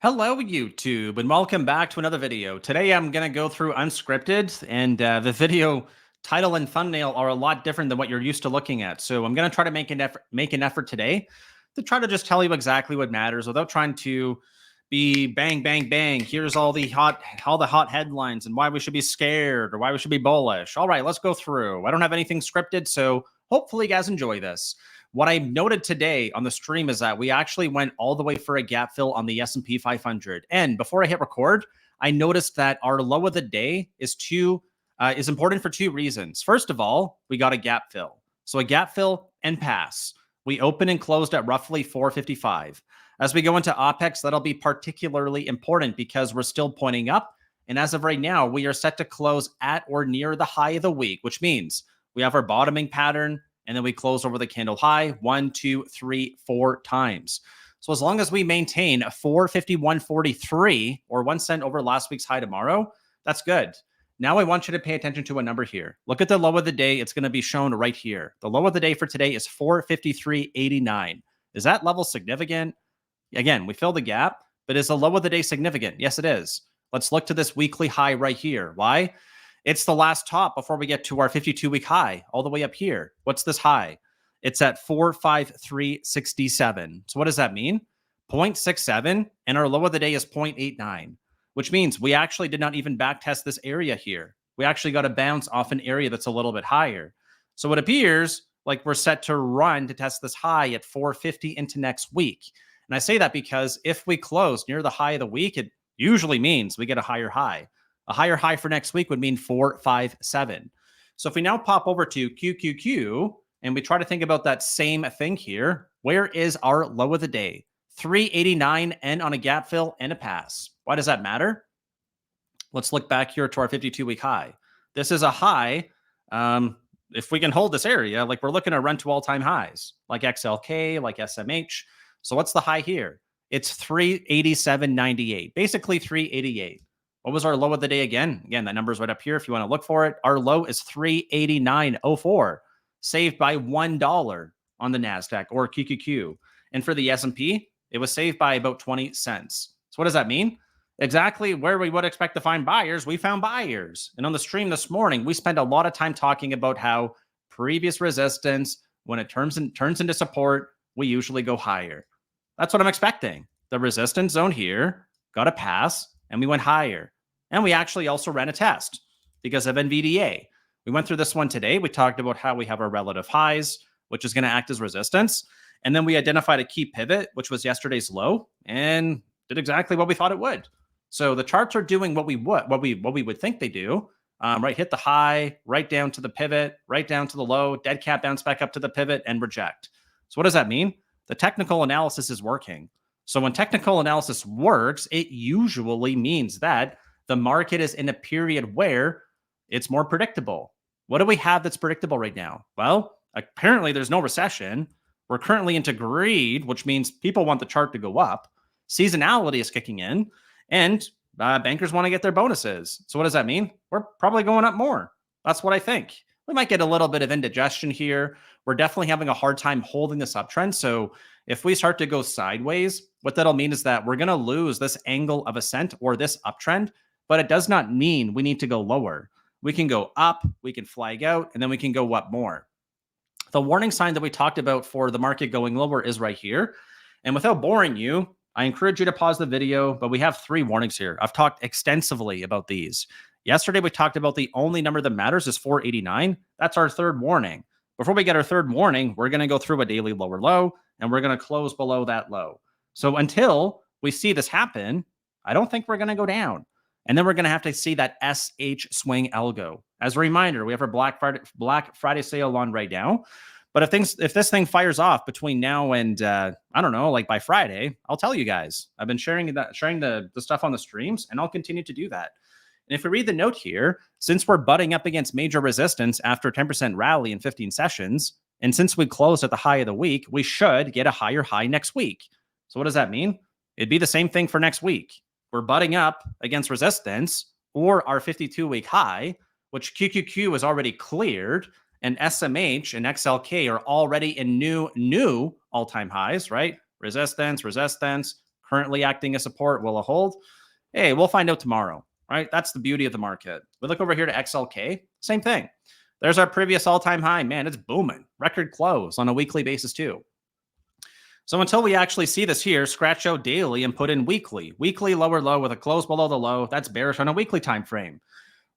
Hello, YouTube, and welcome back to another video. Today, I'm going to go through unscripted, and the video title and thumbnail are a lot different than what you're used to looking at. So I'm going to try to make an effort today to try to just tell you exactly what matters without trying to be bang, bang, bang. Here's all the hot headlines and why we should be scared or why we should be bullish. All right, let's go through. I don't have anything scripted, so hopefully you guys enjoy this. What I noted today on the stream is that we actually went all the way for a gap fill on the S&P 500. And before I hit record, I noticed that our low of the day is important for two reasons. First of all, we got a gap fill. So a gap fill and pass. We opened and closed at roughly 455. As we go into OPEX, that'll be particularly important because we're still pointing up. And as of right now, we are set to close at or near the high of the week, which means we have our bottoming pattern, and then we close over the candle high 1, 2, 3, 4 times. So as long as we maintain 451.43 or 1 cent over last week's high tomorrow, that's good. Now I want you to pay attention to a number here. Look at the low of the day. It's going to be shown right here. The low of the day for today is 453.89. Is that level significant? Again, we fill the gap, but is the low of the day significant? Yes, it is. Let's look to this weekly high right here. Why? It's the last top before we get to our 52-week high all the way up here. What's this high? It's at 453.67. So what does that mean? 0.67, and our low of the day is 0.89, which means we actually did not even back test this area here. We actually got a bounce off an area that's a little bit higher. So it appears like we're set to run to test this high at 450 into next week. And I say that because if we close near the high of the week, it usually means we get a higher high. A higher high for next week would mean 457. So if we now pop over to QQQ and we try to think about that same thing here, where is our low of the day? 389 and on a gap fill and a pass. Why does that matter? Let's look back here to our 52-week high. This is a high. If we can hold this area, like we're looking to run to all-time highs, like XLK, like SMH. So what's the high here? It's 387.98, basically 388. What was our low of the day again? Again, that number is right up here if you want to look for it. Our low is 389.04, saved by $1 on the NASDAQ or QQQ. And for the S&P, it was saved by about 20 cents. So what does that mean? Exactly where we would expect to find buyers, we found buyers. And on the stream this morning, we spent a lot of time talking about how previous resistance, when it turns into support, we usually go higher. That's what I'm expecting. The resistance zone here got a pass, and we went higher. And we actually also ran a test because of NVDA. We went through this one today. We talked about how we have our relative highs, which is going to act as resistance. And then we identified a key pivot, which was yesterday's low, and did exactly what we thought it would. So the charts are doing what we would think they do. Right, hit the high, right down to the pivot, right down to the low, dead cat bounce back up to the pivot and reject. So what does that mean? The technical analysis is working. So when technical analysis works, it usually means that the market is in a period where it's more predictable. What do we have that's predictable right now? Well, apparently there's no recession. We're currently into greed, which means people want the chart to go up. Seasonality is kicking in, and bankers want to get their bonuses. So what does that mean? We're probably going up more. That's what I think. We might get a little bit of indigestion here. We're definitely having a hard time holding this uptrend. So if we start to go sideways, what that'll mean is that we're going to lose this angle of ascent or this uptrend, but it does not mean we need to go lower. We can go up, we can flag out, and then we can go up more. The warning sign that we talked about for the market going lower is right here. And without boring you, I encourage you to pause the video, but we have 3 warnings here. I've talked extensively about these. Yesterday, we talked about the only number that matters is 489. That's our 3rd warning. Before we get our 3rd warning, we're going to go through a daily lower low, and we're going to close below that low. So until we see this happen, I don't think we're going to go down. And then we're going to have to see that SH swing algo. As a reminder, we have our Black Friday sale on right now. But if this thing fires off between now and I don't know, like by Friday, I'll tell you guys. I've been sharing the stuff on the streams, and I'll continue to do that. And if we read the note here, since we're butting up against major resistance after a 10% rally in 15 sessions, and since we closed at the high of the week, we should get a higher high next week. So what does that mean? It'd be the same thing for next week. We're butting up against resistance or our 52-week high, which QQQ is already cleared, and SMH and XLK are already in new all-time highs, right? Resistance, currently acting as support. Will it hold? Hey, we'll find out tomorrow, right? That's the beauty of the market. We look over here to XLK, same thing. There's our previous all-time high. Man, it's booming. Record close on a weekly basis too. So until we actually see this here, scratch out daily and put in weekly. Weekly lower low with a close below the low. That's bearish on a weekly time frame.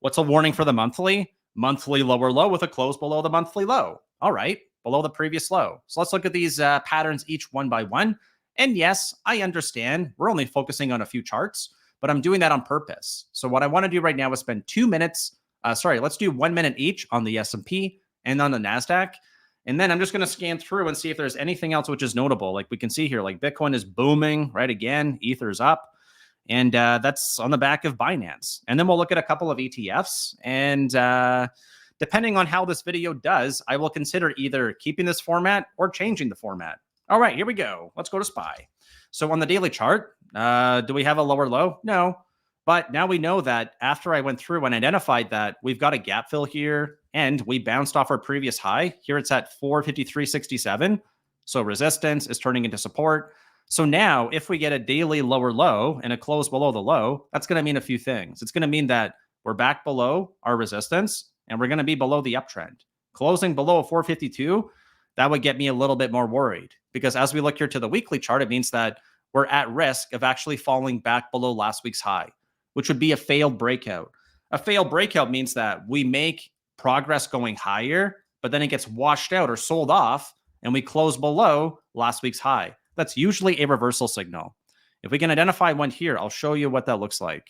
What's a warning for the monthly? Monthly lower low with a close below the monthly low. All right, below the previous low. So let's look at these patterns each one by one. And yes, I understand we're only focusing on a few charts, but I'm doing that on purpose. So what I want to do right now is spend 2 minutes. Let's do 1 minute each on the S&P and on the NASDAQ. And then I'm just going to scan through and see if there's anything else which is notable. Like we can see here, like Bitcoin is booming, right? Again, Ether's up. And that's on the back of Binance. And then we'll look at a couple of ETFs. And depending on how this video does, I will consider either keeping this format or changing the format. All right, here we go. Let's go to SPY. So on the daily chart, do we have a lower low? No. But now we know that after I went through and identified that we've got a gap fill here and we bounced off our previous high. Here it's at 453.67. So resistance is turning into support. So now if we get a daily lower low and a close below the low, that's going to mean a few things. It's going to mean that we're back below our resistance and we're going to be below the uptrend. Closing below 452, that would get me a little bit more worried because as we look here to the weekly chart, it means that we're at risk of actually falling back below last week's high, which would be a failed breakout. A failed breakout means that we make progress going higher, but then it gets washed out or sold off and we close below last week's high. That's usually a reversal signal. If we can identify one here, I'll show you what that looks like.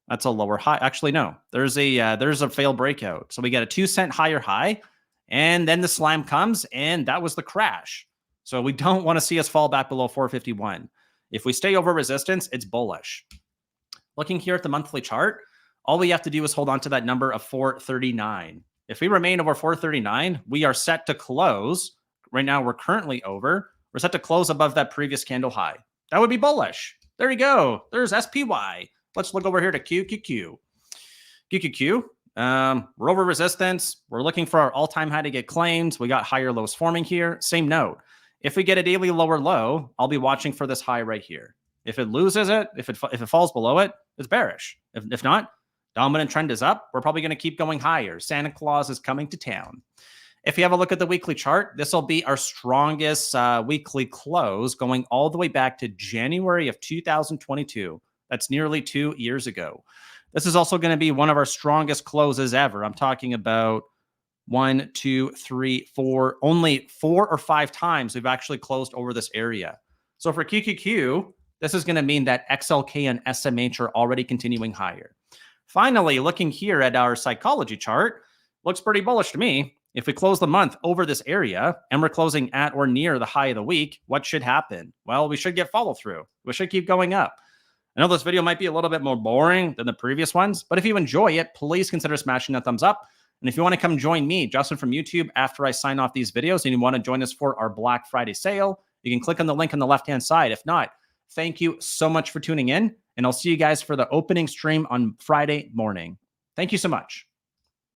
That's a lower high. Actually, no, there's a failed breakout. So we get a 2-cent higher high and then the slam comes and that was the crash. So we don't want to see us fall back below 451. If we stay over resistance, it's bullish. Looking here at the monthly chart, all we have to do is hold on to that number of 439. If we remain over 439, we are set to close. Right now, we're currently over. We're set to close above that previous candle high. That would be bullish. There you go. There's SPY. Let's look over here to QQQ. QQQ, we're over resistance. We're looking for our all-time high to get claimed. We got higher lows forming here. Same note. If we get a daily lower low, I'll be watching for this high right here. If it loses it, if it falls below it, it's bearish. If not, dominant trend is up. We're probably going to keep going higher. Santa Claus is coming to town. If you have a look at the weekly chart, this will be our strongest weekly close going all the way back to January of 2022. That's nearly 2 years ago. This is also going to be one of our strongest closes ever. I'm talking about 1, 2, 3, 4, only 4 or 5 times we've actually closed over this area. So for QQQ, this is going to mean that XLK and SMH are already continuing higher. Finally, looking here at our psychology chart, looks pretty bullish to me. If we close the month over this area and we're closing at or near the high of the week, what should happen? Well, we should get follow through. We should keep going up. I know this video might be a little bit more boring than the previous ones, but if you enjoy it, please consider smashing that thumbs up. And if you want to come join me, Justin from YouTube, after I sign off these videos and you want to join us for our Black Friday sale, you can click on the link on the left-hand side. If not, thank you so much for tuning in, and I'll see you guys for the opening stream on Friday morning. Thank you so much.